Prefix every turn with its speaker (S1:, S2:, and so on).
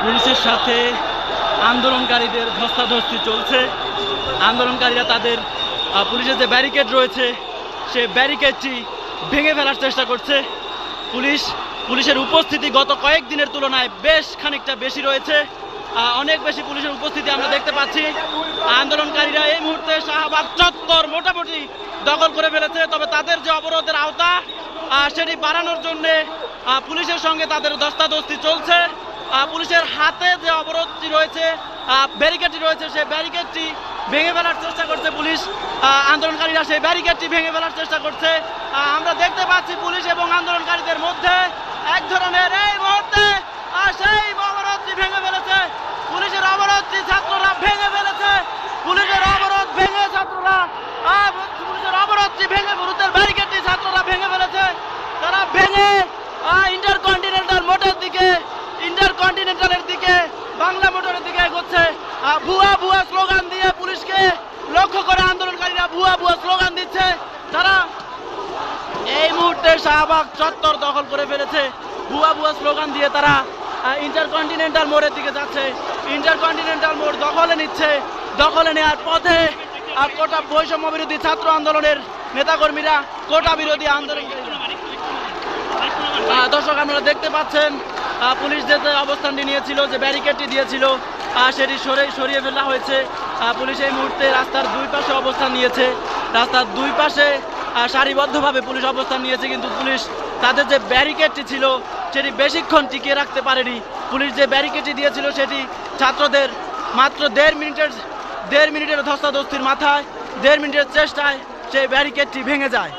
S1: পুলিশের সাথে আন্দোলনকারীদের ধস্তাধস্তি চলছে। আন্দোলনকারীরা তাদের পুলিশের যে ব্যারিকেড রয়েছে সেই ব্যারিকেডটি ভেঙে ফেলার চেষ্টা করছে। পুলিশের উপস্থিতি গত কয়েকদিনের তুলনায় বেশ খানিকটা বেশি রয়েছে, অনেক বেশি পুলিশের উপস্থিতি আমরা দেখতে পাচ্ছি। আন্দোলনকারীরা এই মুহূর্তে শাহবাগ চত্বর মোটামুটি দখল করে ফেলেছে, তবে তাদের যে অবরোধের আওতা সেটি বাড়ানোর জন্য পুলিশের সঙ্গে তাদের ধস্তাধস্তি চলছে। পুলিশের হাতে যে অবরোধটি রয়েছে, ব্যারিকেডটি রয়েছে, সেই ব্যারিকেডটি ভেঙে ফেলার চেষ্টা করছে পুলিশ। আন্দোলনকারীরা সেই ব্যারিকেডটি ভেঙে ফেলার চেষ্টা করছে। আমরা দেখতে পাচ্ছি পুলিশ এবং আন্দোলনকারীদের মধ্যে এক ধরনের এই মুহূর্তে সেই অবরোধটি ভেঙে ফেলেছে। পুলিশের অবরোধটি ছাত্ররা ভেঙে ফেলেছে। পুলিশের অবরোধ ভেঙে ছাত্ররা পুলিশের অবরোধটি ভেঙে পুলিশের ব্যারিকেডটি ছাত্ররা ভেঙে ফেলেছে। তারা ভেঙে ইন্টারকন্টিনেন্টালের দিকে বাংলা মোটরের দিকে এগোচ্ছে। ভুয়া ভুয়া স্লোগান দিয়ে পুলিশকে লক্ষ্য করে আন্দোলনকারীরা ভুয়া ভুয়া স্লোগান দিচ্ছে। তারা এই মুহূর্তে শাহবাগ চত্বর দখল করে ফেলেছে। ভুয়া ভুয়া স্লোগান দিয়ে তারা ইন্টারকন্টিনেন্টাল মোড়ের দিকে যাচ্ছে। ইন্টারকন্টিনেন্টাল মোড় দখলে নিচ্ছে। দখলে নেওয়ার পথে কোটা বৈষম্য বিরোধী ছাত্র আন্দোলনের নেতাকর্মীরা, কোটা বিরোধী আন্দোলনকারীরা, দর্শক আপনারা দেখতে পাচ্ছেন পুলিশ যে অবস্থানটি নিয়েছিল, যে ব্যারিকেডটি দিয়েছিল সেটি সরিয়ে ফেলা হয়েছে। পুলিশ এই মুহূর্তে রাস্তার দুই পাশে অবস্থান নিয়েছে। রাস্তার দুই পাশে সারিবদ্ধভাবে পুলিশ অবস্থান নিয়েছে, কিন্তু পুলিশ তাদের যে ব্যারিকেডটি ছিল সেটি বেশিক্ষণ টিকিয়ে রাখতে পারেনি। পুলিশ যে ব্যারিকেডটি দিয়েছিল সেটি ছাত্রদের মাত্র দেড় মিনিটের ধস্তাধস্তির মাথায়, 1.5 মিনিটের চেষ্টায় সেই ব্যারিকেডটি ভেঙে যায়।